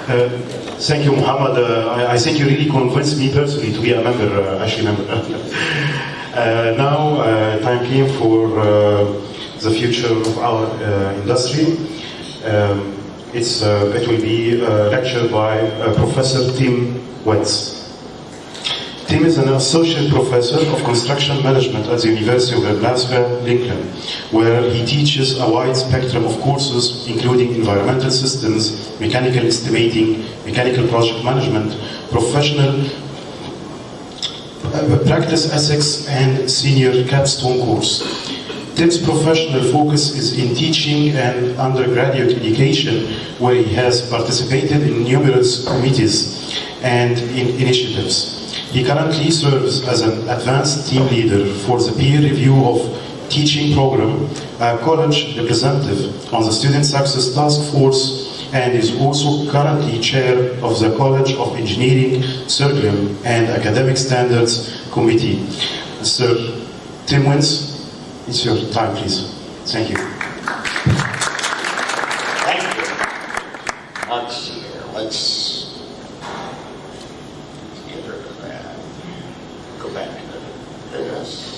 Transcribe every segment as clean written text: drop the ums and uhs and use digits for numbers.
Thank you, Muhammad. I think you really convinced me personally to be a member, actually member. Now, time came for the future of our industry. It will be lectured by Professor Tim Wentz. Tim is an associate professor of construction management at the University of Nebraska, Lincoln, where he teaches a wide spectrum of courses, including environmental systems, mechanical estimating, mechanical project management, professional practice ethics, and senior capstone course. Tim's professional focus is in teaching and undergraduate education, where he has participated in numerous committees and in initiatives. He currently serves as an advanced team leader for the peer review of teaching program, a college representative on the Student Success Task Force, and is also currently chair of the College of Engineering Curriculum and Academic Standards Committee. Sir Tim Wentz, it's your time, please. Thank you. Thank you. Let's see here. Let's get rid of that. Go back to this.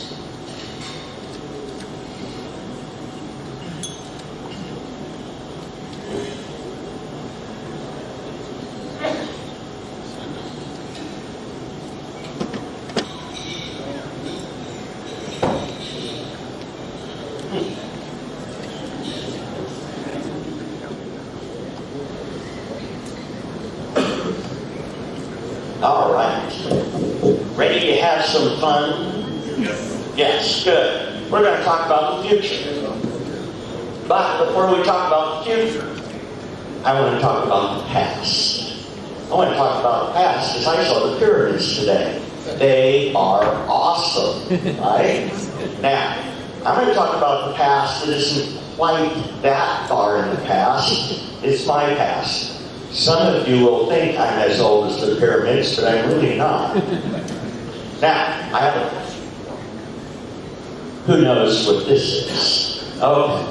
All right. Ready to have some fun? Yes, good. We're going to talk about the future. But before we talk about the future, I want to talk about the past. I want to talk about the past because I saw the pyramids today. They are awesome, right? Now, I'm going to talk about the past that isn't quite that far in the past. It's my past. Some of you will think I'm as old as the pyramids, but I'm really not. Now, I have a... Who knows what this is? Oh,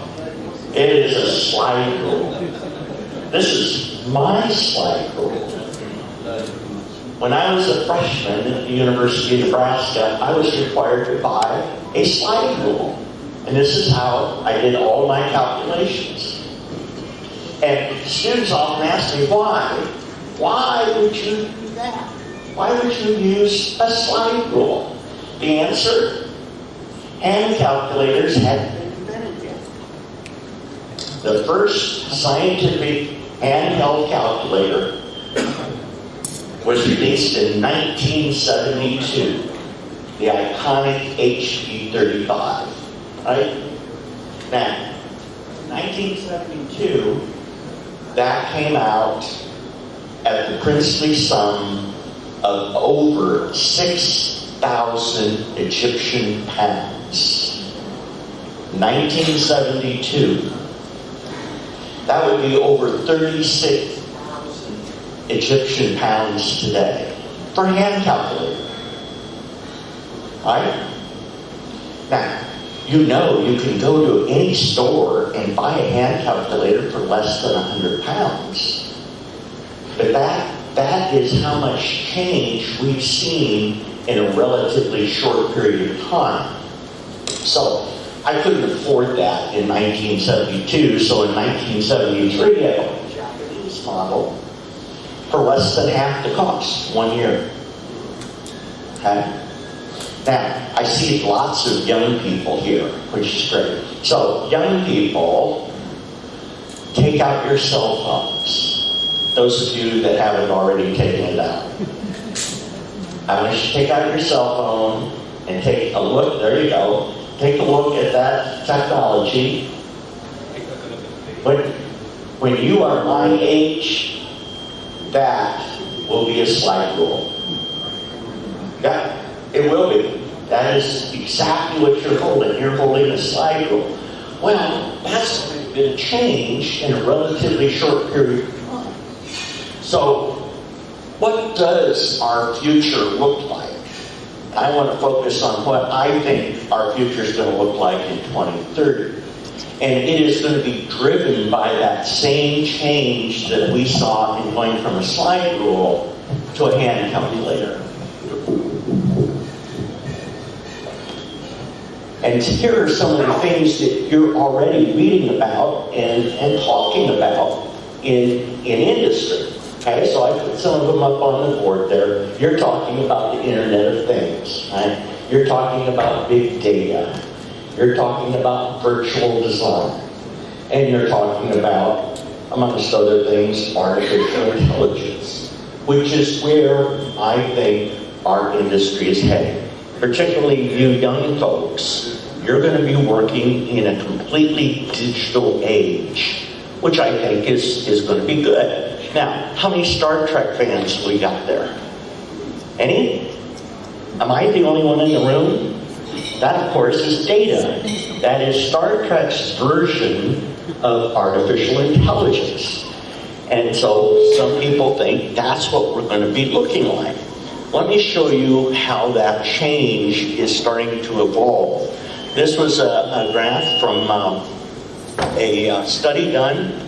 it is a slide rule. This is my slide rule. When I was a freshman at the University of Nebraska, I was required to buy a slide rule. And this is how I did all my calculations. And students often ask me, why? Why would you do that? Why would you use a slide rule? The answer, hand calculators hadn't been invented yet. The first scientific handheld calculator was released in 1972, the iconic HP-35, right? Now, 1972, that came out at the princely sum of over 6,000 Egyptian pounds. 1972. That would be over 36,000 Egyptian pounds today for a hand calculator. Right? Now, you know you can go to any store and buy a hand calculator for less than 100 pounds. But that is how much change we've seen in a relatively short period of time. So I couldn't afford that in 1972, so in 1973 I bought a Japanese model for less than half the cost, 1 year. Okay? Now, I see lots of young people here, which is great. So, young people, take out your cell phones. Those of you that haven't already taken it out. I want you to take out your cell phone and take a look, there you go, take a look at that technology. When you are my age, that will be a slide rule. Yeah. It will be. That is exactly what you're holding. You're holding a slide rule. Well, that's been changed in a relatively short period of time. So, what does our future look like? I want to focus on what I think our future is going to look like in 2030. And it is going to be driven by that same change that we saw in going from a slide rule to a hand calculator. And here are some of the things that you're already reading about and talking about in industry. Okay, so I put some of them up on the board there. You're talking about the Internet of Things, right? You're talking about big data. You're talking about virtual design. And you're talking about, amongst other things, artificial intelligence, which is where I think our industry is heading. Particularly you young folks, you're going to be working in a completely digital age, which I think is going to be good. Now, how many Star Trek fans we got there? Any? Am I the only one in the room? That, of course, is Data. That is Star Trek's version of artificial intelligence. And so some people think that's what we're going to be looking like. Let me show you how that change is starting to evolve. This was a graph from a study done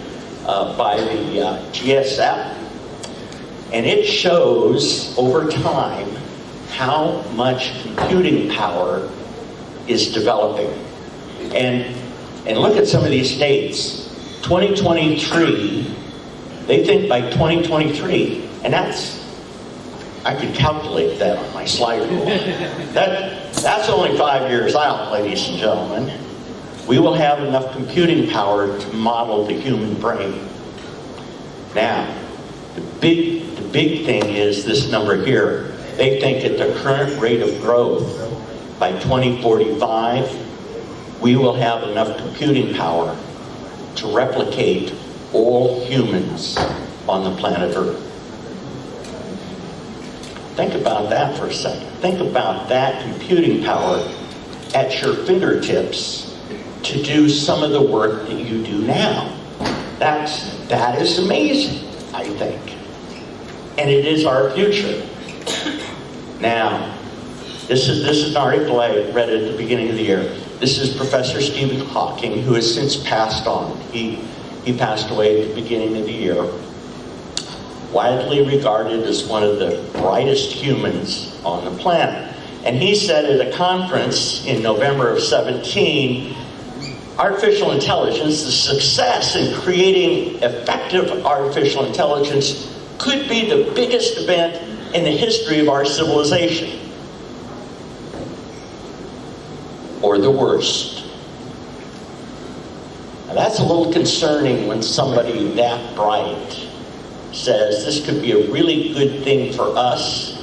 by the GSF, and it shows over time how much computing power is developing. And look at some of these dates. 2023, they think by 2023, and I could calculate that on my slide rule. That's only 5 years out, ladies and gentlemen. We will have enough computing power to model the human brain. Now, the big thing is this number here. They think at the current rate of growth, by 2045, we will have enough computing power to replicate all humans on the planet Earth. Think about that for a second. Think about that computing power at your fingertips to do some of the work that you do now. That is amazing, I think. And it is our future. Now, this is an article I read at the beginning of the year. This is Professor Stephen Hawking, who has since passed on. He passed away at the beginning of the year. Widely regarded as one of the brightest humans on the planet. And he said at a conference in November of 17, artificial intelligence, the success in creating effective artificial intelligence could be the biggest event in the history of our civilization. Or the worst. Now that's a little concerning when somebody that bright says this could be a really good thing for us,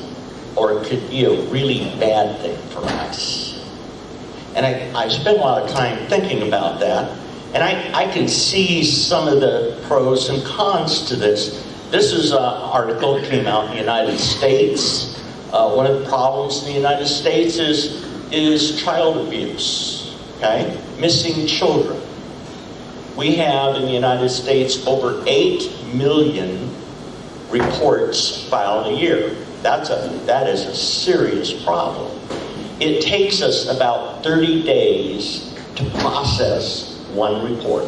or it could be a really bad thing for us. And I spent a lot of time thinking about that, and I can see some of the pros and cons to this. This is an article that came out in the United States. One of the problems in the United States is child abuse, okay? Missing children. We have in the United States over 8 million reports filed a year. That is a serious problem. It takes us about 30 days to process one report.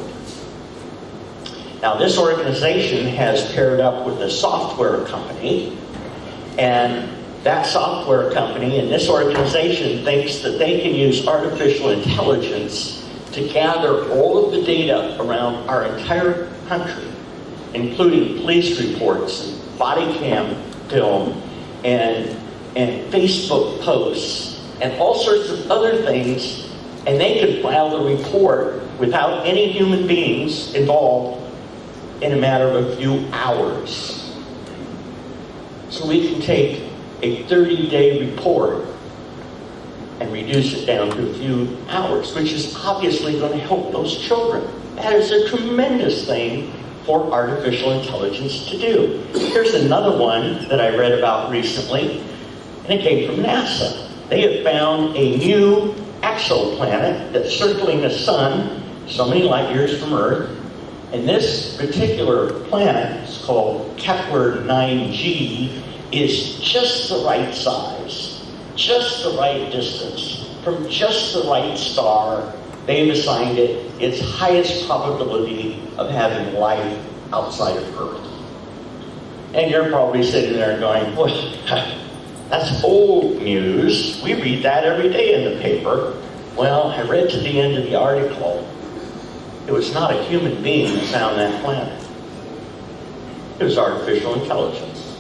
Now, this organization has paired up with a software company, and that software company and this organization thinks that they can use artificial intelligence to gather all of the data around our entire country, including police reports and body cam film and Facebook posts and all sorts of other things, and they could file the report without any human beings involved in a matter of a few hours. So we can take a 30-day report and reduce it down to a few hours, which is obviously going to help those children. That is a tremendous thing for artificial intelligence to do. Here's another one that I read about recently, and it came from NASA. They have found a new exoplanet that's circling the sun so many light years from Earth, and this particular planet is called Kepler 9G, is just the right size, just the right distance, from just the right star they've assigned it its highest probability of having life outside of Earth. And you're probably sitting there going, well, that's old news. We read that every day in the paper. Well, I read to the end of the article. It was not a human being that found that planet. It was artificial intelligence.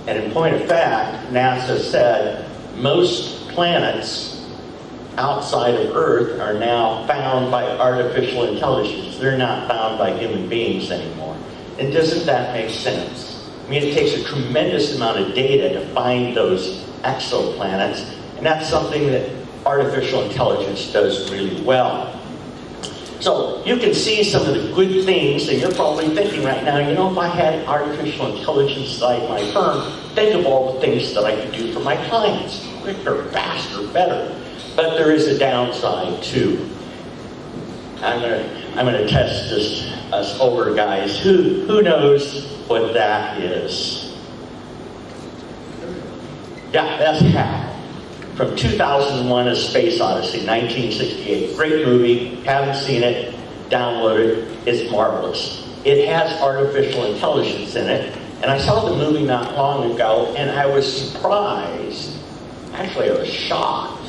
And in point of fact, NASA said most planets outside of Earth are now found by artificial intelligence. They're not found by human beings anymore. And doesn't that make sense? I mean, it takes a tremendous amount of data to find those exoplanets, and that's something that artificial intelligence does really well. So you can see some of the good things, and you're probably thinking right now, you know, if I had artificial intelligence inside my firm, think of all the things that I could do for my clients. Quicker, faster, better. But there is a downside too. I'm gonna test us older guys. Who knows what that is? Yeah, that's HAL. From 2001, A Space Odyssey, 1968. Great movie. Haven't seen it. Download it. It's marvelous. It has artificial intelligence in it. And I saw the movie not long ago, and I was surprised. Actually, I was shocked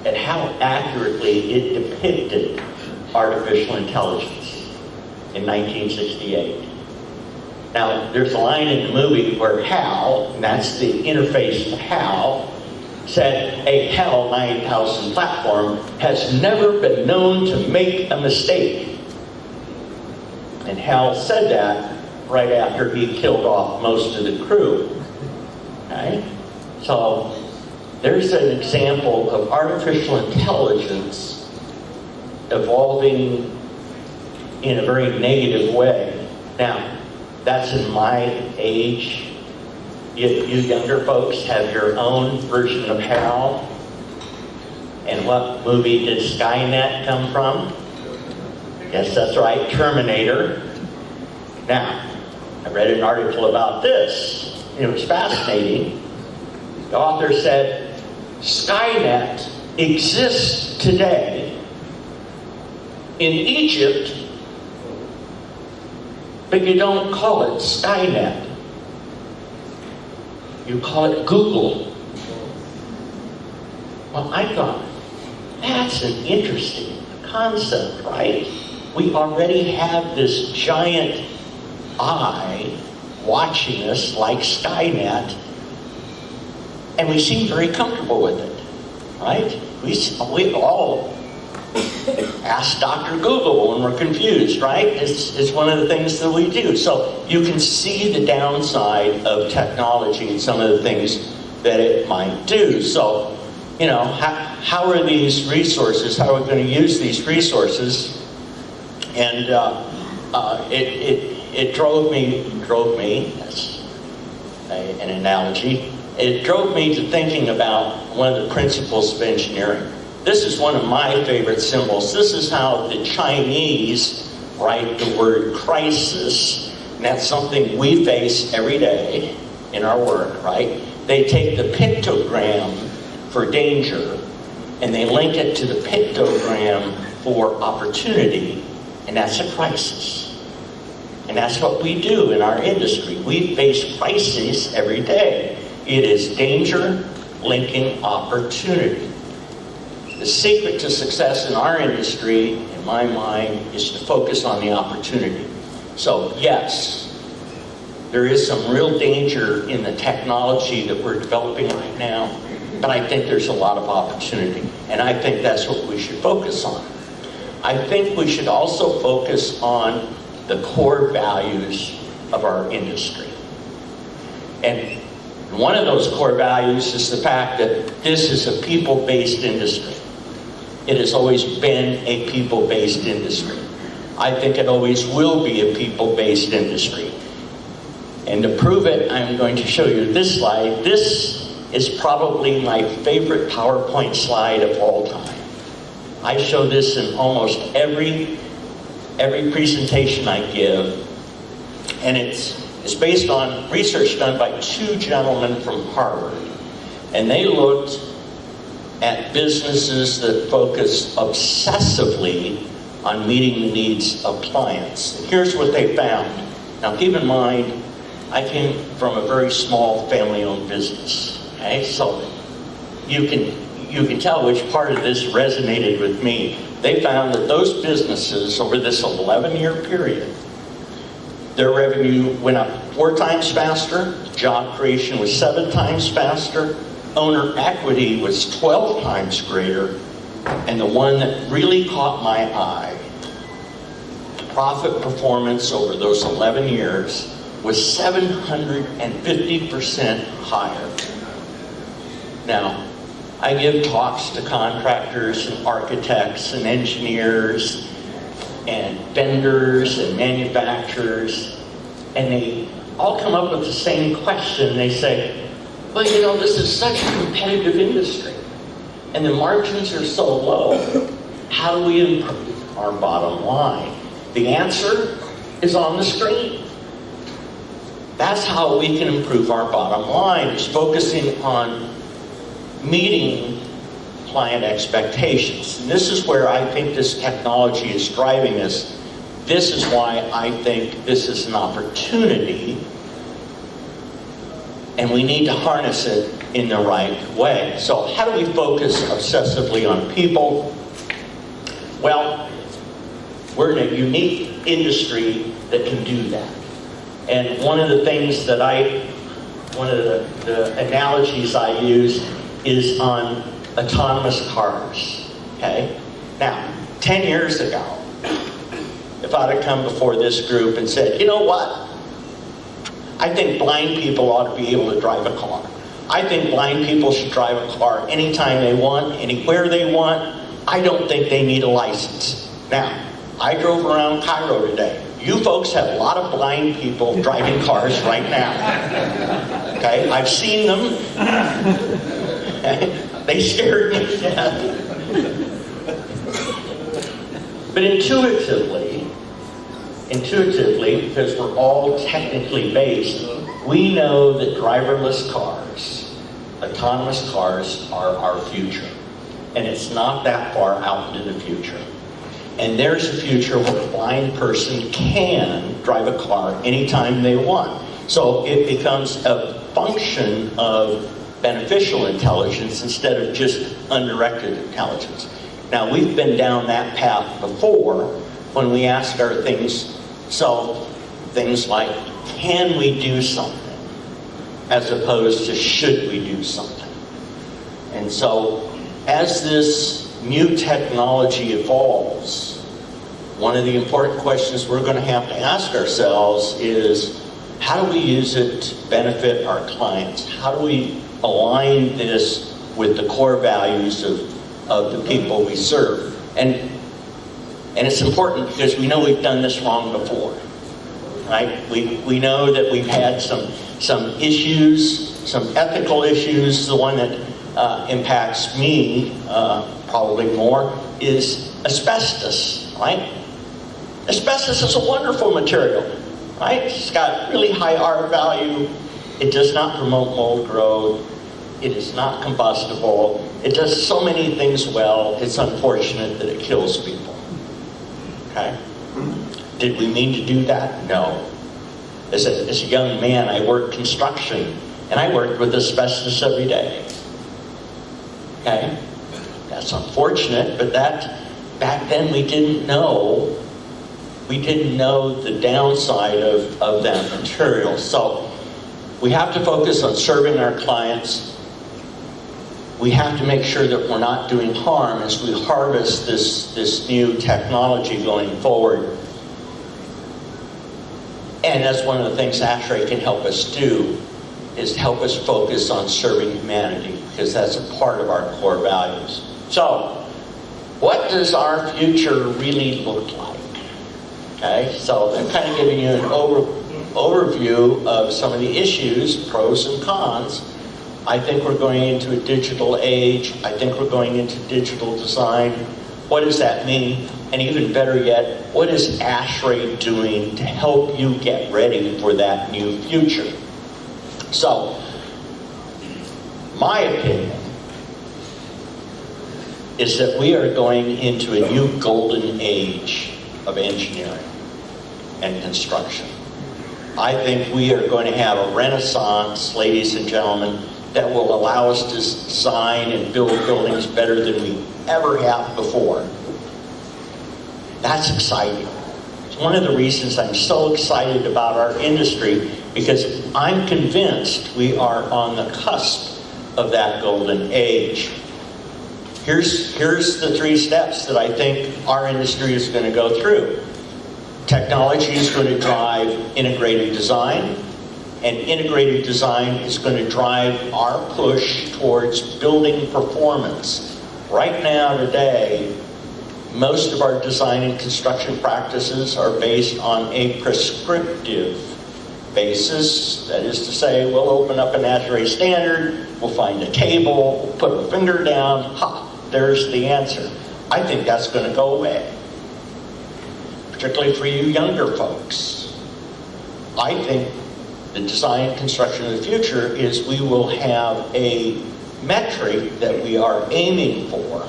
at how accurately it depicted artificial intelligence in 1968. Now, there's a line in the movie where HAL, and that's the interface to HAL, said a HAL 9000 platform has never been known to make a mistake. And HAL said that right after he killed off most of the crew. Okay? So, there's an example of artificial intelligence evolving in a very negative way. Now, that's in my age. You younger folks have your own version of HAL. And what movie did Skynet come from? Yes, that's right, Terminator. Now, I read an article about this. It was fascinating. The author said, Skynet exists today in Egypt, but you don't call it Skynet. You call it Google. Well, I thought, that's an interesting concept, right? We already have this giant eye watching us like Skynet, and we seem very comfortable with it, right? We all ask Dr. Google when we're confused, right? It's one of the things that we do. So you can see the downside of technology and some of the things that it might do. So, you know, how are these resources, how are we going to use these resources? And it drove me, that's an analogy, it drove me to thinking about one of the principles of engineering. This is one of my favorite symbols. This is how the Chinese write the word crisis. And that's something we face every day in our work, right? They take the pictogram for danger and they link it to the pictogram for opportunity, and that's a crisis. And that's what we do in our industry. We face crises every day. It is danger linking opportunity. The secret to success in our industry, in my mind, is to focus on the opportunity. So yes, there is some real danger in the technology that we're developing right now, but I think there's a lot of opportunity, and I think that's what we should focus on. I think we should also focus on the core values of our industry. And one of those core values is the fact that this is a people-based industry. It has always been a people-based industry. I think it always will be a people-based industry. And to prove it, I'm going to show you this slide. This is probably my favorite PowerPoint slide of all time. I show this in almost every presentation I give, and it's based on research done by two gentlemen from Harvard. And they looked at businesses that focus obsessively on meeting the needs of clients. And here's what they found. Now keep in mind, I came from a very small family-owned business. Okay, so you can tell which part of this resonated with me. They found that those businesses over this 11-year period, their revenue went up 4 times faster, job creation was 7 times faster, owner equity was 12 times greater, and the one that really caught my eye, profit performance over those 11 years was 750% higher. Now, I give talks to contractors and architects and engineers and vendors and manufacturers, and they all come up with the same question. They say, well, you know, this is such a competitive industry, and the margins are so low. How do we improve our bottom line? The answer is on the screen. That's how we can improve our bottom line, is focusing on meeting client expectations. And this is where I think this technology is driving us. This is why I think this is an opportunity, and we need to harness it in the right way. So how do we focus obsessively on people? Well, we're in a unique industry that can do that. And one of the things that one of the analogies I use is on autonomous cars, okay? Now, 10 years ago, if I'd have come before this group and said, you know what? I think blind people ought to be able to drive a car. I think blind people should drive a car anytime they want, anywhere they want. I don't think they need a license. Now, I drove around Cairo today. You folks have a lot of blind people driving cars right now. Okay, I've seen them. They scared me to death. But intuitively, because we're all technically based, we know that driverless cars, autonomous cars, are our future. And it's not that far out into the future. And there's a future where a blind person can drive a car anytime they want. So it becomes a function of beneficial intelligence instead of just undirected intelligence. Now, we've been down that path before when we ask ourselves things like, can we do something? As opposed to, should we do something? And so, as this new technology evolves, one of the important questions we're going to have to ask ourselves is, how do we use it to benefit our clients? How do we align this with the core values of the people we serve? And it's important because we know we've done this wrong before, right? We know that we've had some issues, some ethical issues. The one that impacts me probably more is asbestos, right? Asbestos is a wonderful material, right? It's got really high R value. It does not promote mold growth. It is not combustible. It does so many things well. It's unfortunate that it kills people. Okay? Did we mean to do that? No. As a young man, I worked construction, and I worked with asbestos every day. Okay? That's unfortunate, but back then we didn't know the downside of that material. So we have to focus on serving our clients. We have to make sure that we're not doing harm as we harvest this new technology going forward. And that's one of the things ASHRAE can help us do, is help us focus on serving humanity, because that's a part of our core values. So, what does our future really look like? Okay, so I'm kind of giving you an overview of some of the issues, pros and cons. I think we're going into a digital age. I think we're going into digital design. What does that mean? And even better yet, what is ASHRAE doing to help you get ready for that new future? So, my opinion is that we are going into a new golden age of engineering and construction. I think we are going to have a renaissance, ladies and gentlemen, that will allow us to design and build buildings better than we ever have before. That's exciting. It's one of the reasons I'm so excited about our industry, because I'm convinced we are on the cusp of that golden age. Here's the 3 steps that I think our industry is going to go through. Technology is going to drive integrated design, and integrated design is going to drive our push towards building performance. Right now, today, most of our design and construction practices are based on a prescriptive basis. That is to say, we'll open up a natural standard, we'll find a table, we'll put a finger down, there's the answer. I think that's going to go away, particularly for you younger folks. I think the design and construction of the future is we will have a metric that we are aiming for,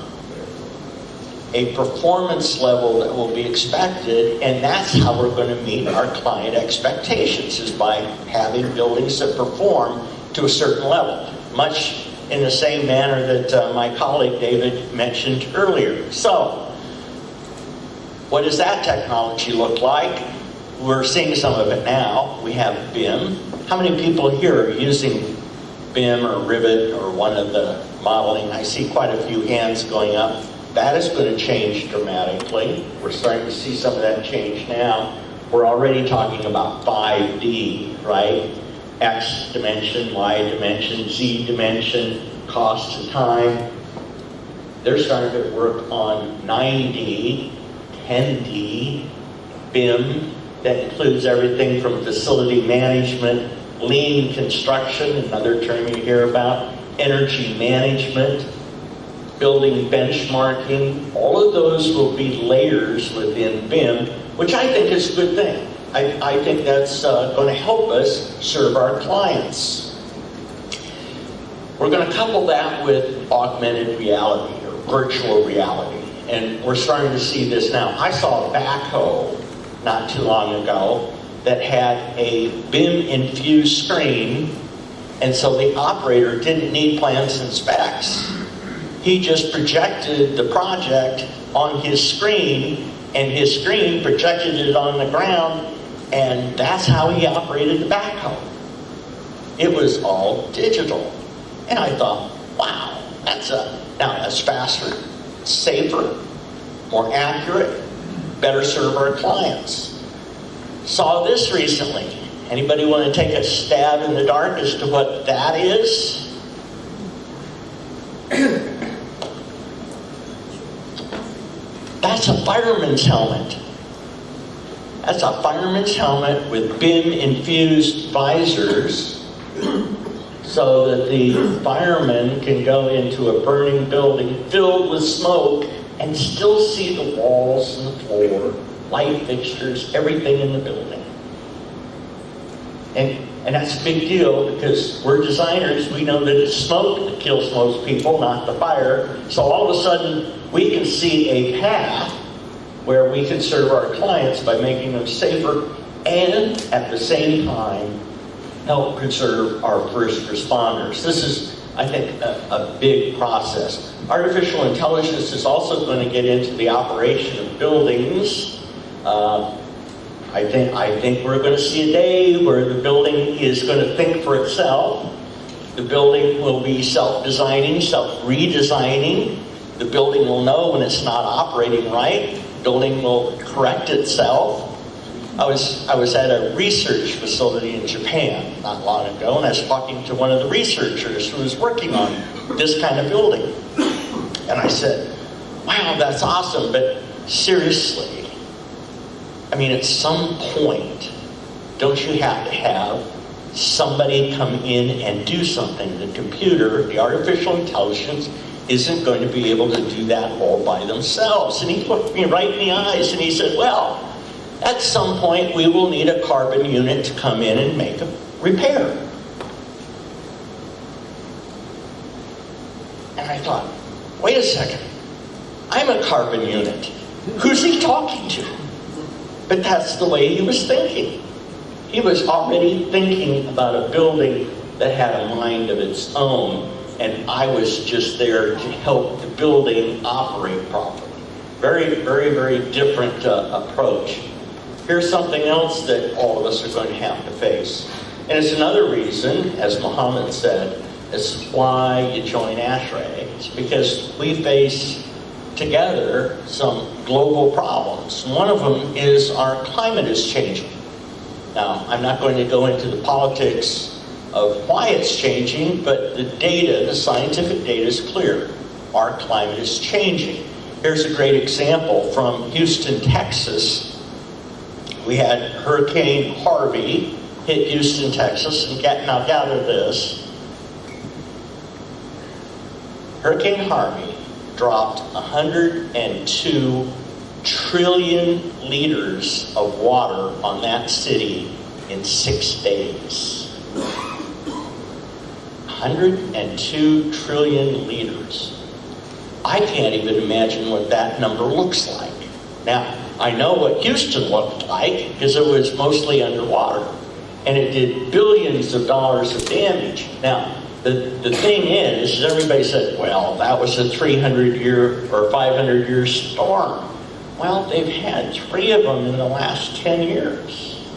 a performance level that will be expected, and that's how we're going to meet our client expectations, is by having buildings that perform to a certain level, much in the same manner that my colleague David mentioned earlier. So, what does that technology look like? We're seeing some of it now. We have BIM. How many people here are using BIM or Rivet or one of the modeling? I see quite a few hands going up. That is going to change dramatically. We're starting to see some of that change now. We're already talking about 5D, right? X dimension, Y dimension, Z dimension, cost and time. They're starting to work on 9D, 10D, BIM, that includes everything from facility management, lean construction, another term you hear about, energy management, building benchmarking. All of those will be layers within BIM, which I think is a good thing. I think that's going to help us serve our clients. We're going to couple that with augmented reality or virtual reality, and we're starting to see this now. I saw a backhoe not too long ago that had a BIM-infused screen, and so the operator didn't need plans and specs. He just projected the project on his screen, and his screen projected it on the ground, and that's how he operated the backhoe. It was all digital. And I thought, wow, that's faster, safer, more accurate, better serve our clients. Saw this recently. Anybody want to take a stab in the dark as to what that is? That's a fireman's helmet. That's a fireman's helmet with BIM-infused visors so that the fireman can go into a burning building filled with smoke and still see the walls and the floor, light fixtures, everything in the building. And that's a big deal because we're designers. We know that it's smoke that kills most people, not the fire. So all of a sudden, we can see a path where we can serve our clients by making them safer and at the same time help conserve our first responders. This is, I think, a big process. Artificial intelligence is also going to get into the operation of buildings. I think we're going to see a day where the building is going to think for itself. The building will be self-designing, self-redesigning. The building will know when it's not operating right. The building will correct itself. I was at a research facility in Japan not long ago, and I was talking to one of the researchers who was working on this kind of building. And I said, wow, that's awesome, but seriously, I mean, at some point, don't you have to have somebody come in and do something? The computer, the artificial intelligence, isn't going to be able to do that all by themselves. And he looked me right in the eyes and he said, well, at some point we will need a carbon unit to come in and make a repair. And I thought, wait a second, I'm a carbon unit. Who's he talking to? But that's the way he was thinking. He was already thinking about a building that had a mind of its own, and I was just there to help the building operate properly. Very, very, very different approach. Here's something else that all of us are going to have to face. And it's another reason, as Muhammad said, it's why you join ASHRAE. It's because we face together some global problems. One of them is our climate is changing. Now, I'm not going to go into the politics of why it's changing, but the data, the scientific data is clear. Our climate is changing. Here's a great example from Houston, Texas. We had Hurricane Harvey hit Houston, Texas, and now gather this. Hurricane Harvey dropped 102 trillion liters of water on that city in 6 days. 102 trillion liters. I can't even imagine what that number looks like. Now, I know what Houston looked like because it was mostly underwater. And it did billions of dollars of damage. Now, the thing is everybody said, well, that was a 300-year or 500-year storm. Well, they've had 3 of them in the last 10 years.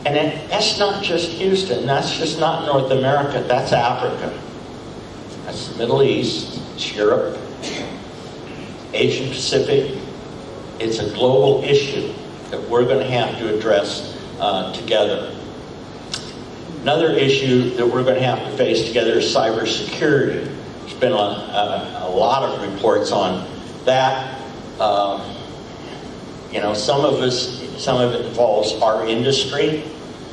And that's not just Houston. That's just not North America. That's Africa. That's the Middle East. It's Europe. Asia Pacific. It's a global issue that we're going to have to address together. Another issue that we're going to have to face together is cybersecurity. There's been a lot of reports on that. Some of it involves our industry.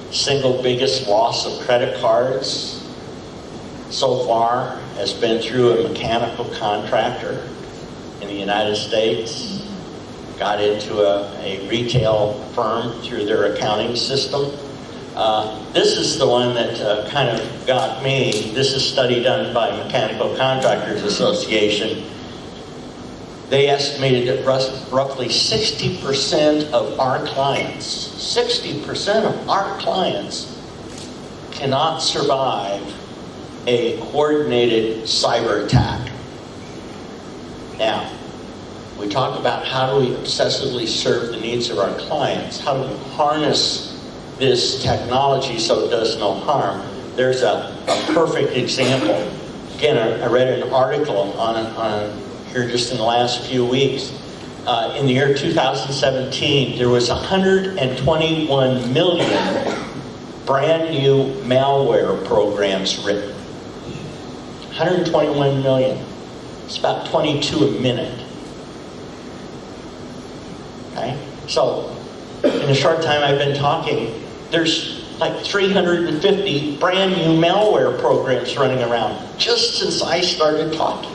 Single biggest loss of credit cards so far has been through a mechanical contractor in the United States. Got into a retail firm through their accounting system. This is the one that kind of got me. This is a study done by Mechanical Contractors Association. They estimated that roughly 60% of our clients, 60% of our clients cannot survive a coordinated cyber attack. Now, we talk about how do we obsessively serve the needs of our clients, how do we harness this technology so it does no harm. There's a perfect example. Again, I read an article on here just in the last few weeks. In the year 2017, there was 121 million brand new malware programs written. 121 million. It's about 22 a minute. Okay? So, in the short time I've been talking, there's like 350 brand new malware programs running around just since I started talking.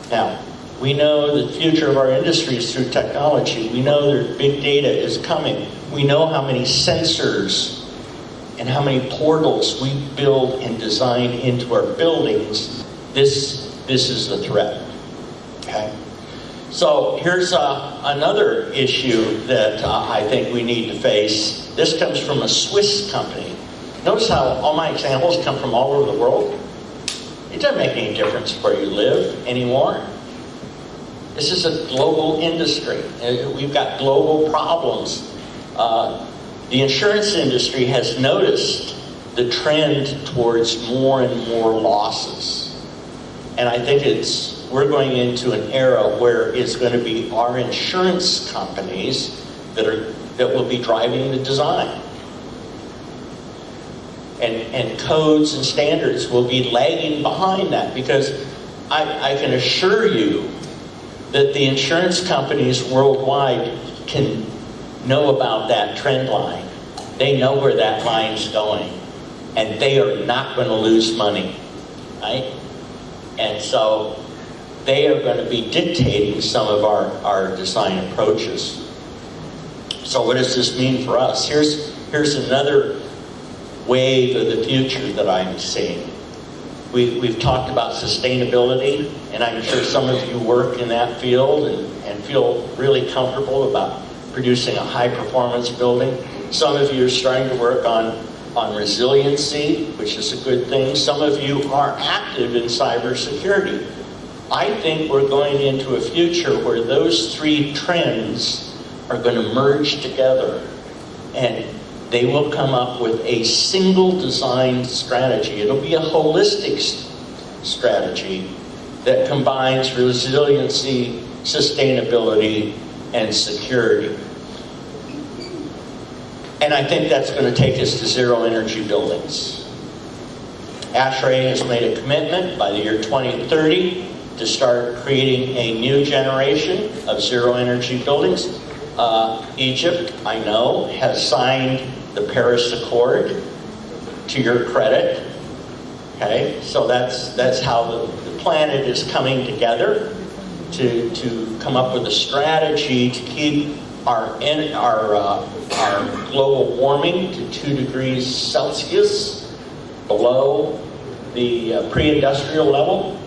Now, we know the future of our industry is through technology. We know that big data is coming. We know how many sensors and how many portals we build and design into our buildings. This is the threat. Okay? So here's another issue that I think we need to face. This comes from a Swiss company. Notice how all my examples come from all over the world. It doesn't make any difference where you live anymore. This is a global industry. We've got global problems. The insurance industry has noticed the trend towards more and more losses. And I think we're going into an era where it's going to be our insurance companies that will be driving the design. And codes and standards will be lagging behind that, because I can assure you that the insurance companies worldwide can know about that trend line. They know where that line's going, and they are not going to lose money, right? And so they are going to be dictating some of our design approaches. So what does this mean for us? Here's another wave of the future that I'm seeing. We've talked about sustainability, and I'm sure some of you work in that field and feel really comfortable about producing a high-performance building. Some of you are starting to work on resiliency, which is a good thing. Some of you are active in cybersecurity. I think we're going into a future where those three trends are going to merge together, and they will come up with a single design strategy. It'll be a holistic strategy that combines resiliency, sustainability, and security. And I think that's going to take us to zero energy buildings. ASHRAE has made a commitment by the year 2030 to start creating a new generation of zero energy buildings. Egypt, I know, has signed the Paris Accord, to your credit. Okay, so that's how the planet is coming together to come up with a strategy to keep our global warming to 2 degrees Celsius below the pre-industrial level.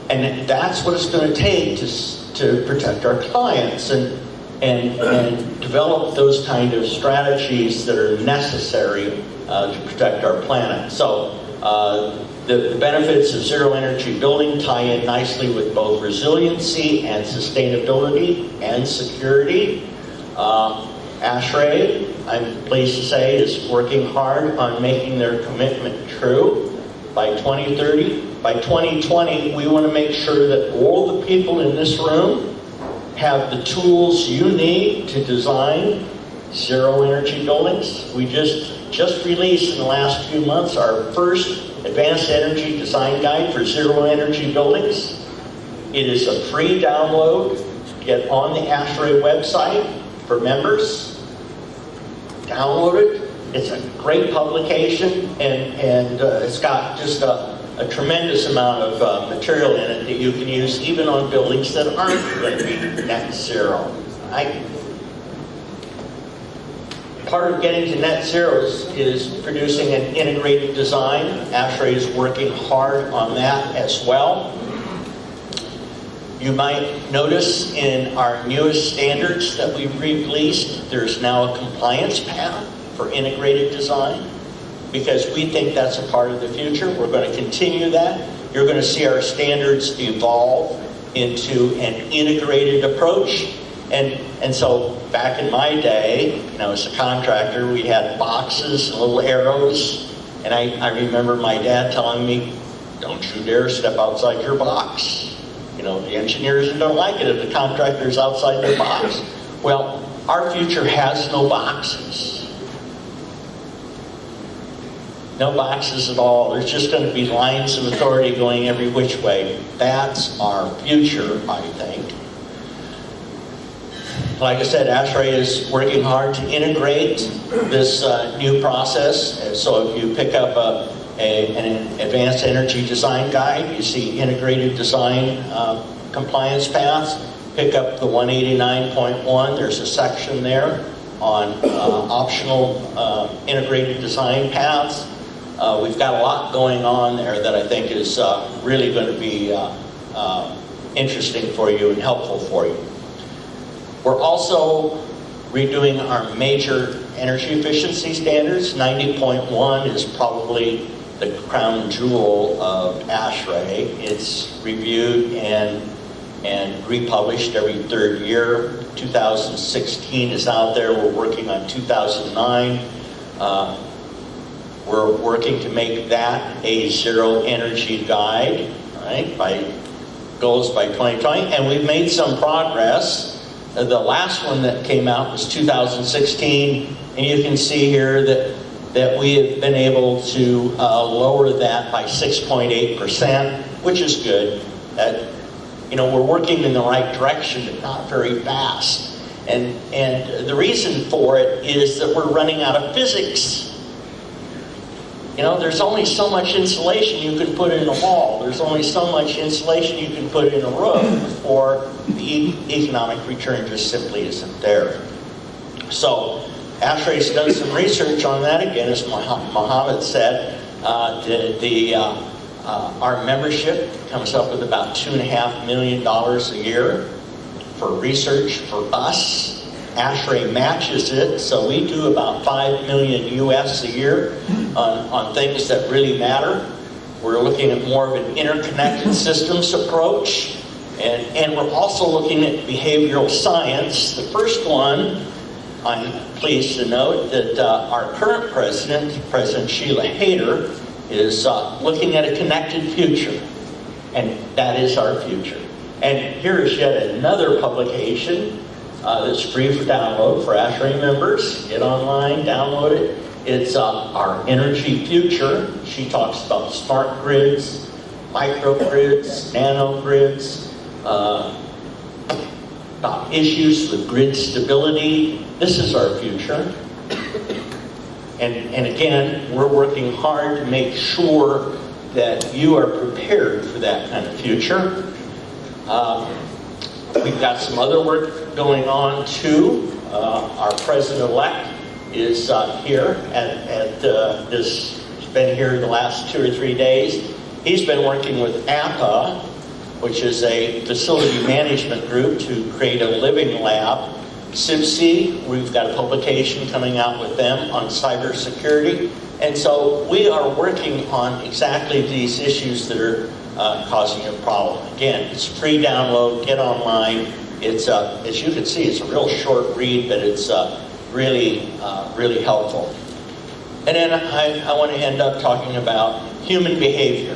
And that's what it's going to take to protect our clients and develop those kind of strategies that are necessary to protect our planet. So the benefits of zero energy building tie in nicely with both resiliency and sustainability and security. ASHRAE, I'm pleased to say, is working hard on making their commitment true by 2030. By 2020, we want to make sure that all the people in this room have the tools you need to design zero energy buildings. We just released in the last few months our first advanced energy design guide for zero energy buildings. It is a free download. Get on the ASHRAE website for members. Download it. It's a great publication, and it's got just a tremendous amount of material in it that you can use even on buildings that aren't going to be net zero. Part of getting to net zero is producing an integrated design. ASHRAE is working hard on that as well. You might notice in our newest standards that we've released, there's now a compliance path for integrated design, because we think that's a part of the future. We're going to continue that. You're going to see our standards evolve into an integrated approach. And so back in my day, as a contractor, we had boxes, little arrows, and I remember my dad telling me, don't you dare step outside your box. The engineers are going to like it if the contractor's outside their box. Well, our future has no boxes. No boxes at all. There's just going to be lines of authority going every which way. That's our future, I think. Like I said, ASHRAE is working hard to integrate this new process. So if you pick up an advanced energy design guide, you see integrated design compliance paths. Pick up the 189.1. There's a section there on optional integrated design paths. We've got a lot going on there that I think is really going to be interesting for you and helpful for you. We're also redoing our major energy efficiency standards. 90.1 is probably the crown jewel of ASHRAE. It's reviewed and republished every third year. 2016 is out there. We're working on 2009. We're working to make that a zero energy guide, right, by goals by 2020, and we've made some progress. The last one that came out was 2016, and you can see here that we have been able to lower that by 6.8%, which is good. We're working in the right direction, but not very fast. And the reason for it is that we're running out of physics. There's only so much insulation you can put in a wall. There's only so much insulation you can put in a roof, or the economic return just simply isn't there. So ASHRAE's done some research on that. Again, as Mohammed said, the Our membership comes up with about $2.5 million a year for research for us. ASHRAE matches it, so we do about $5 million US a year on things that really matter. We're looking at more of an interconnected systems approach, and we're also looking at behavioral science. The first one, I'm pleased to note that our current president, President Sheila Hayter, is looking at a connected future, and that is our future. And here is yet another publication that's free for download for ASHRAE members. Get online, download it. It's our energy future. She talks about smart grids, microgrids, nanogrids, about issues with grid stability. This is our future. And again, we're working hard to make sure that you are prepared for that kind of future. We've got some other work going on too. Our president-elect is here at this. He's been here the last 2 or 3 days. He's been working with APA, which is a facility management group, to create a living lab. CIBC, we've got a publication coming out with them on cybersecurity. And so we are working on exactly these issues that are causing a problem. Again, it's free download, get online. It's, as you can see, it's a real short read, but it's really helpful. And then I want to end up talking about human behavior,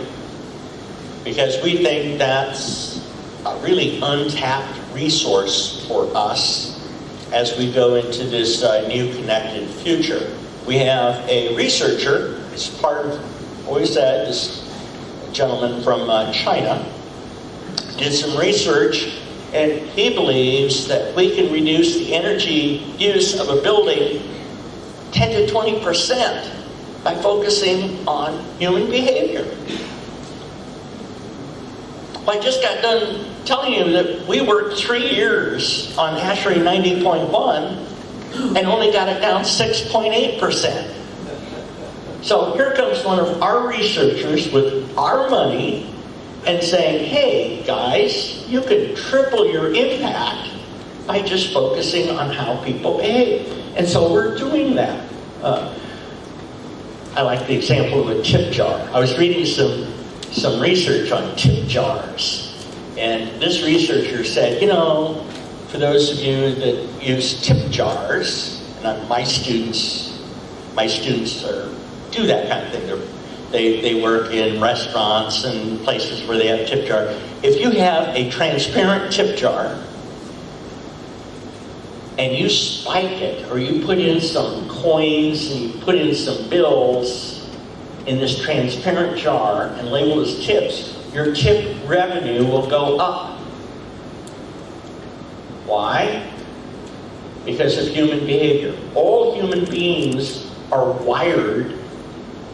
because we think that's a really untapped resource for us as we go into this new connected future. We have a researcher, it's part of what we said, this gentleman from China, did some research, and he believes that we can reduce the energy use of a building 10 to 20% by focusing on human behavior. Well, I just got done telling you that we worked 3 years on ASHRAE 90.1 and only got it down 6.8%. So here comes one of our researchers with our money and saying, hey guys, you can triple your impact by just focusing on how people behave. And so we're doing that. I like the example of a tip jar. I was reading some research on tip jars, and this researcher said, you know, for those of you that use tip jars, and my students do that kind of thing. They work in restaurants and places where they have tip jar. If you have a transparent tip jar and you spike it, or you put in some coins and you put in some bills in this transparent jar and label as tips, your tip revenue will go up. Why? Because of human behavior. All human beings are wired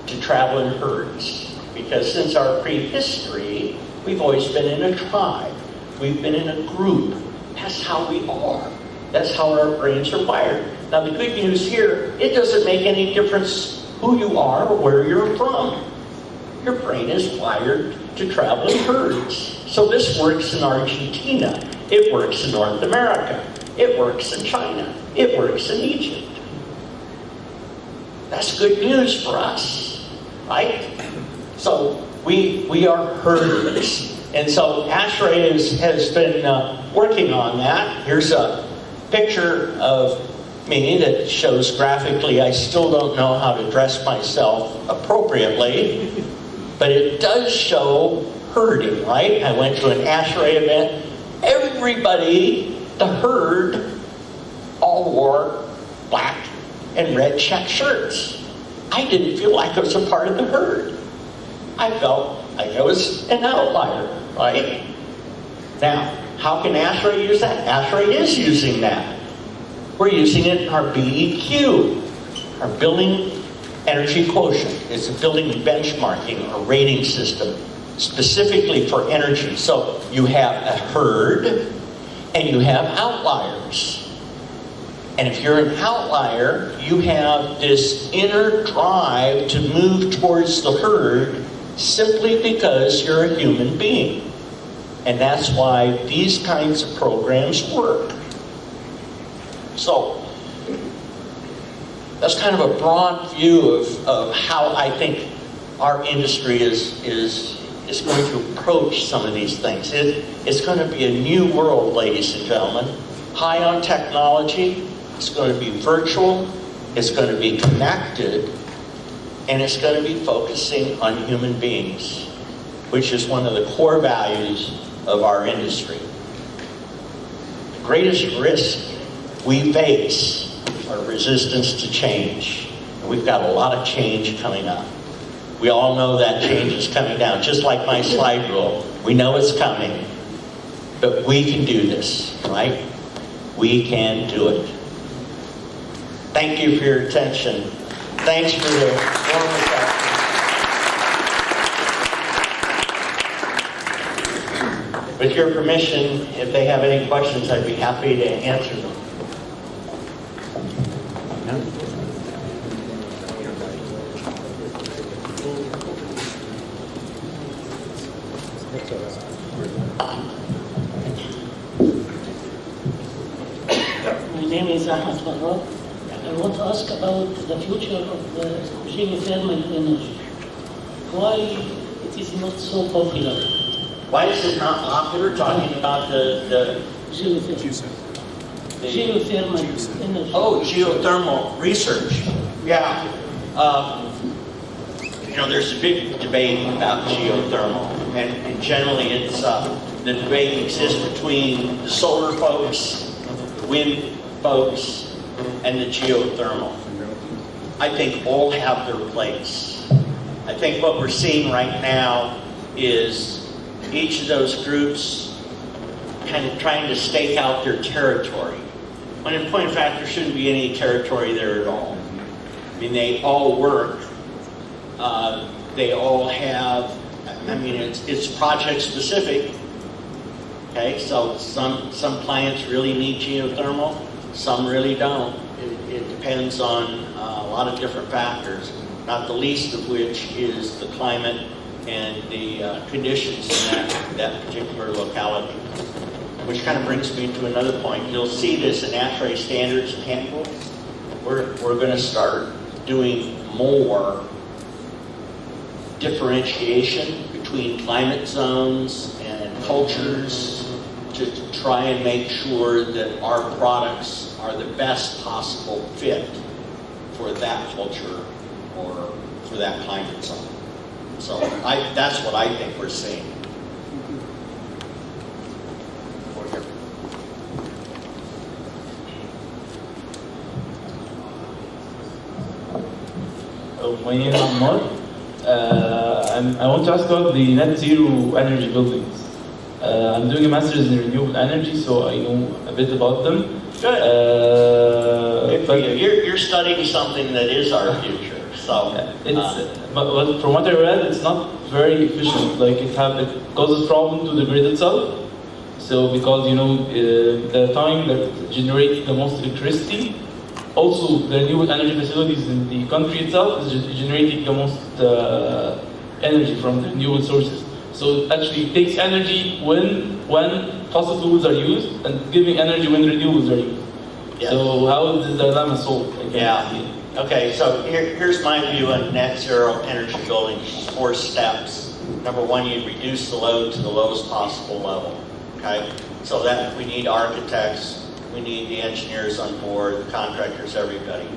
to travel in herds, because since our prehistory, we've always been in a tribe. We've been in a group. That's how we are. That's how our brains are wired. Now the good news here, it doesn't make any difference who you are or where you're from. Your brain is wired to travel in herds. So this works in Argentina. It works in North America. It works in China. It works in Egypt. That's good news for us, right? So we are herders. And so ASHRAE has been working on that. Here's a picture of me that shows graphically, I still don't know how to dress myself appropriately, but it does show herding, right? I went to an ASHRAE event. Everybody, the herd, all wore black and red check shirts. I didn't feel like I was a part of the herd. I felt like I was an outlier, right? Now, how can ASHRAE use that? ASHRAE is using that. We're using it in our BEQ, our Building Energy Quotient. It's a building benchmarking, a rating system, specifically for energy. So you have a herd, and you have outliers. And if you're an outlier, you have this inner drive to move towards the herd simply because you're a human being. And that's why these kinds of programs work. So, that's kind of a broad view of how I think our industry is going to approach some of these things. It's going to be a new world, ladies and gentlemen. High on technology, it's going to be virtual, it's going to be connected, and it's going to be focusing on human beings, which is one of the core values of our industry. The greatest risk we face are resistance to change. And we've got a lot of change coming up. We all know that change is coming down, just like my slide rule. We know it's coming, but we can do this, right? We can do it. Thank you for your attention. Thanks for the warm reception. With your permission, if they have any questions, I'd be happy to answer them. My name is Ahmed Farad. I want to ask about the future of the geothermal energy. Why it is not so popular? Why is it not popular? Talking about the Geothermal energy. Oh, geothermal research. Yeah. There's a big debate about geothermal, and generally it's the debate exists between the solar folks, the wind folks, and the geothermal. I think all have their place. I think what we're seeing right now is each of those groups kind of trying to stake out their territory. When in point of fact, there shouldn't be any territory there at all. I mean, they all work. They all have, it's project specific. Okay, so some clients really need geothermal, some really don't. It depends on a lot of different factors, not the least of which is the climate and the conditions in that particular locality. Which kind of brings me to another point. You'll see this in ASHRAE standards and handbooks. We're going to start doing more differentiation between climate zones and cultures to try and make sure that our products are the best possible fit for that culture or for that climate zone. So that's what I think we're seeing. My name is Ammar. I want to ask about the net zero energy buildings. I'm doing a master's in renewable energy, so I know a bit about them. Good. You're studying something that is our future, so. But from what I read, it's not very efficient. Like it causes problem to the grid itself. So because the time that generates the most electricity. Also, the renewable energy facilities in the country itself is generating the most energy from the renewable sources. So it actually takes energy when fossil fuels are used and giving energy when renewables are used. Yes. So how is this dilemma solved? Yeah. Okay, so here's my view on net zero energy buildings. 4 steps. Number 1, you reduce the load to the lowest possible level. Okay, so that we need architects. We need the engineers on board, the contractors, everybody.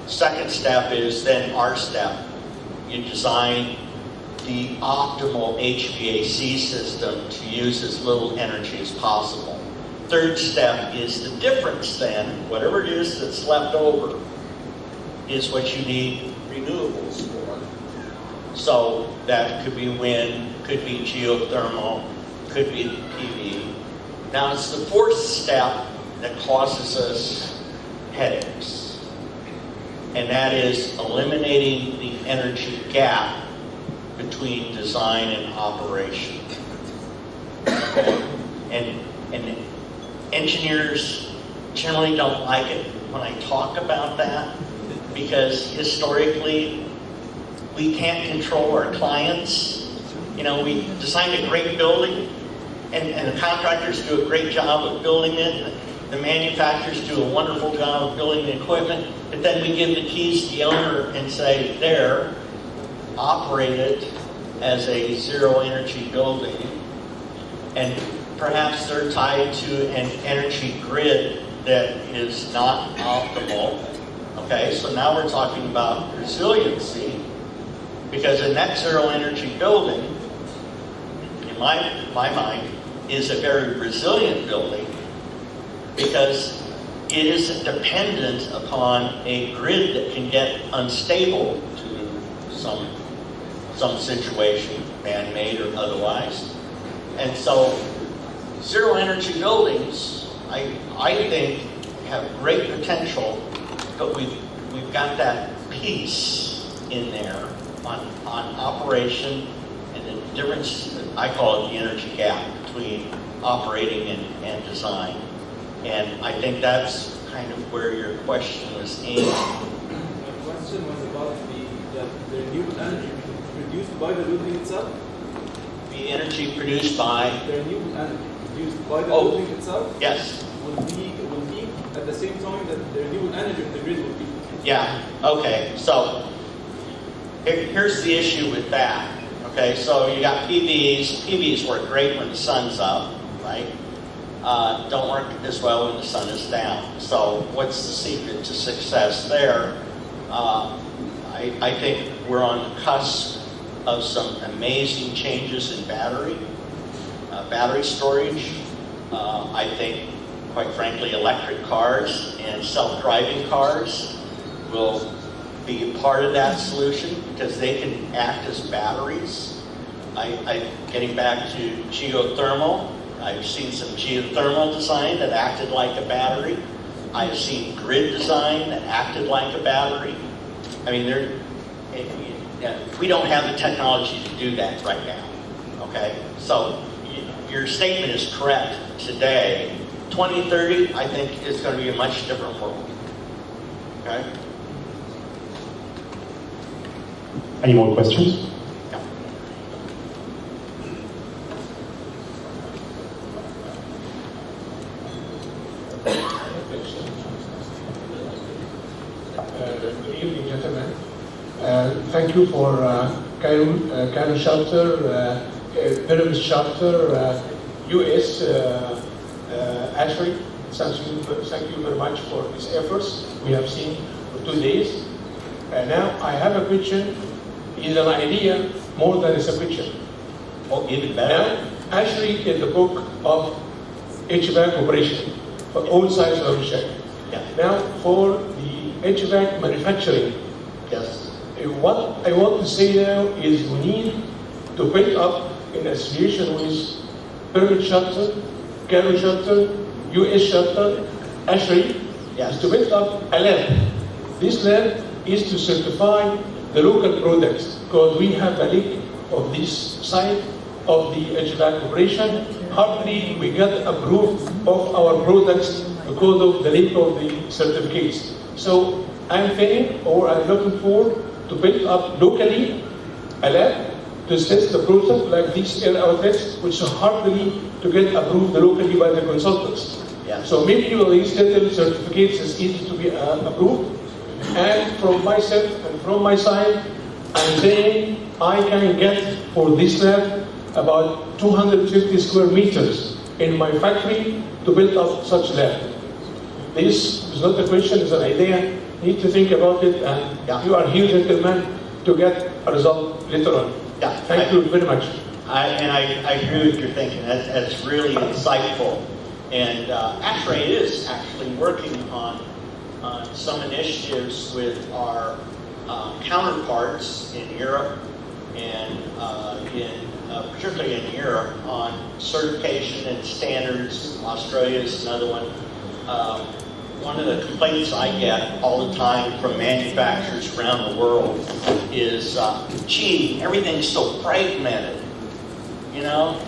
Second step is then our step. You design the optimal HVAC system to use as little energy as possible. Third step is the difference then, whatever it is that's left over, is what you need renewables for. So that could be wind, could be geothermal, could be PV. Now it's the 4th step that causes us headaches. And that is eliminating the energy gap between design and operation. And engineers generally don't like it when I talk about that because historically we can't control our clients You know, we designed a great building, and the contractors do a great job of building it. The manufacturers do a wonderful job of building the equipment, but then we give the keys to the owner and say, there, operate it as a zero energy building. And perhaps they're tied to an energy grid that is not optimal. Okay, so now we're talking about resiliency, because a net zero energy building, in my mind, is a very resilient building, because it isn't dependent upon a grid that can get unstable to some situation, man-made or otherwise. And so zero energy buildings, I think, have great potential, but we've got that piece in there on operation and the difference, I call it the energy gap between operating and design. And I think that's kind of where your question was aimed. My question was about the renewable energy produced by the building itself. The energy produced by? The renewable energy produced by the Oh, building itself? Yes. Will be at the same time that the renewable energy of the grid will be. Yeah, okay. So here's the issue with that. Okay, so you got PVs. PVs work great when the sun's up, right? Don't work as well when the sun is down. So what's the secret to success there? I think we're on the cusp of some amazing changes in battery storage. I think, quite frankly, electric cars and self-driving cars will be a part of that solution because they can act as batteries. Getting back to geothermal, I've seen some geothermal design that acted like a battery. I've seen grid design that acted like a battery. I mean, we don't have the technology to do that right now, okay? So your statement is correct today. 2030, I think, is going to be a much different world, okay? Any more questions? Yeah. Good evening, gentlemen. Thank you for Cairo chapter, Pyramid chapter, US, Ashley. Thank you very much for these efforts we have seen for 2 days. Now I have a question. Is an idea more than it's a question. Oh, even better. Now, Ashley in the book of HVAC operation for all sides of the check. Yeah. Now for the HVAC manufacturing. Yes. What I want to say now is we need to build up in association with Pyramid chapter, Cairo chapter, US chapter, Ashley, Yes. is to build up a lab. This lab is to certify the local products because we have a leak of this side of the HVAC operation. Hardly we get approved of our products because of the leak of the certificates. So I'm thinking, or I'm looking forward to build up locally a lab to test the product like these air outlets, which are hardly to get approved locally by the consultants. Yeah. So maybe with these little certificates is easy to be approved. And from myself and from my side, I'm saying I can get for this lab about 250 square meters in my factory to build up such lab. This is not a question, it's an idea. You need to think about it, and you are here, gentlemen, to get a result later on. Yeah. Thank you very much. I agree with your thinking. That's really insightful. And actually, it is actually working on some initiatives with our counterparts in Europe and particularly in Europe on certification and standards. Australia is another one. One of the complaints I get all the time from manufacturers around the world is, gee, everything's so fragmented. You know,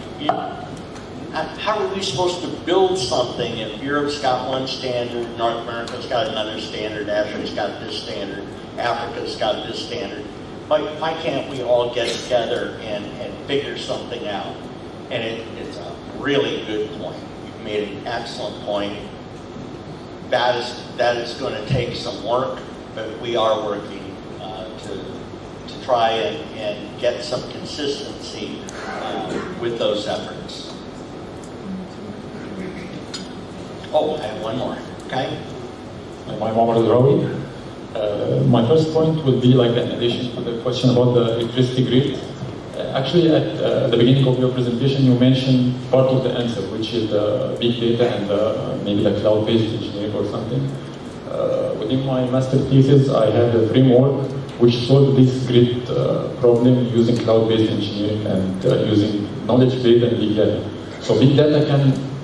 how are we supposed to build something if Europe's got one standard, North America's got another standard, Africa's got this standard, Africa's got this standard? why can't we all get together and figure something out? And it's a really good point. You've made an excellent point. That is going to take some work, but we are working to try and get some consistency with those efforts. Oh, I have one more. Okay. My Muhammad Rawi. My first point would be like an addition to the question about the electricity grid. Actually, at the beginning of your presentation, you mentioned part of the answer, which is the big data and maybe the cloud-based engineering or something. Within my master thesis, I had a framework which solved this grid problem using cloud-based engineering and using knowledge base and big data. So big data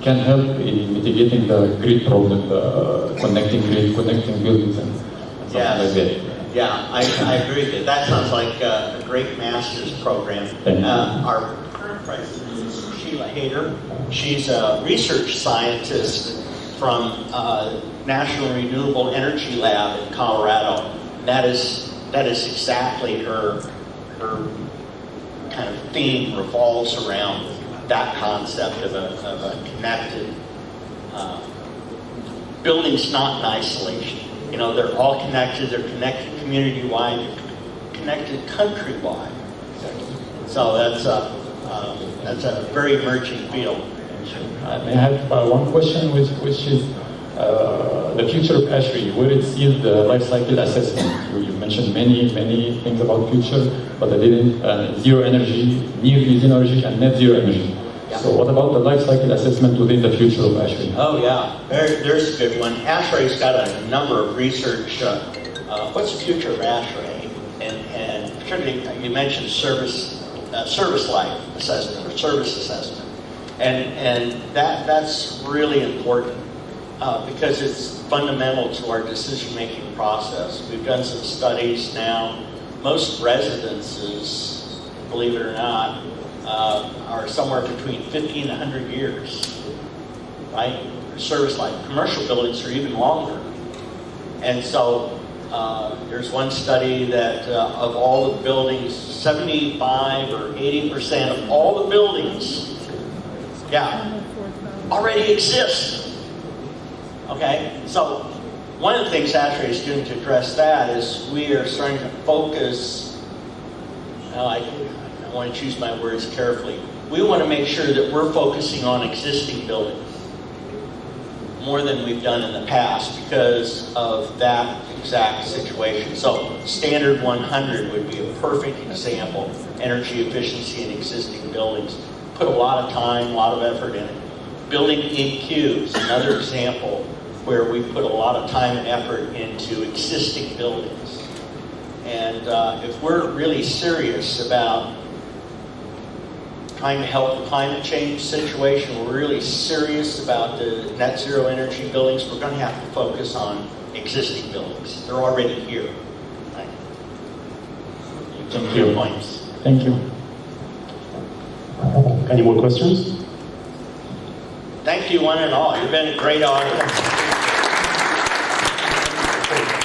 can help in mitigating the grid problem, connecting grid, connecting buildings and something like that. Yeah, I agree with you. That sounds like a great master's program. Our current president is Sheila Hader. She's a research scientist from National Renewable Energy Lab in Colorado. That is exactly her kind of theme revolves around that concept of a connected buildings, not in isolation. You know, they're all connected. They're connected community-wide, they're connected countrywide. So that's a very emerging field. May I have one question, which is the future of ASHRAE, where it sees the life cycle assessment. You mentioned many things about future, but I didn't. Zero energy, near zero energy, and net zero energy. Yeah. So what about the life cycle assessment within the future of ASHRAE? Oh yeah, there's a good one. ASHRAE's got a number of research. What's the future of ASHRAE? And particularly, you mentioned service life assessment or service assessment, and that's really important because it's fundamental to our decision-making process. We've done some studies now. Most residences, believe it or not, are somewhere between 50 and 100 years, right? Service life. Commercial buildings are even longer. And so there's one study that of all the buildings, 75 or 80% of all the buildings, already exist. Okay? So one of the things ASHRAE is doing to address that is we are starting to focus, I want to choose my words carefully. We want to make sure that we're focusing on existing buildings more than we've done in the past because of that exact situation. So standard 100 would be a perfect example. Energy efficiency in existing buildings. Put a lot of time, a lot of effort in it. Building EQ is another example where we put a lot of time and effort into existing buildings. And if we're really serious about trying to help the climate change situation, we're really serious about the net zero energy buildings, we're going to have to focus on existing buildings. They're already here. Right? Thank you. Points. Thank you. Any more questions? Thank you, one and all. You've been a great audience.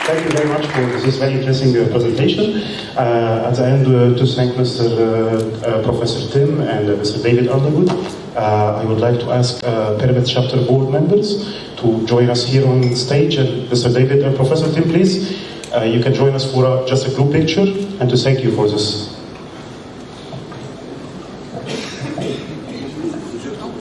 Thank you very much for this very interesting presentation. At the end, to thank Mr. Professor Tim and Mr. David Underwood, I would like to ask Pyramid Chapter Board members to join us here on stage. And Mr. David and Professor Tim, please, you can join us for just a group picture and to thank you for this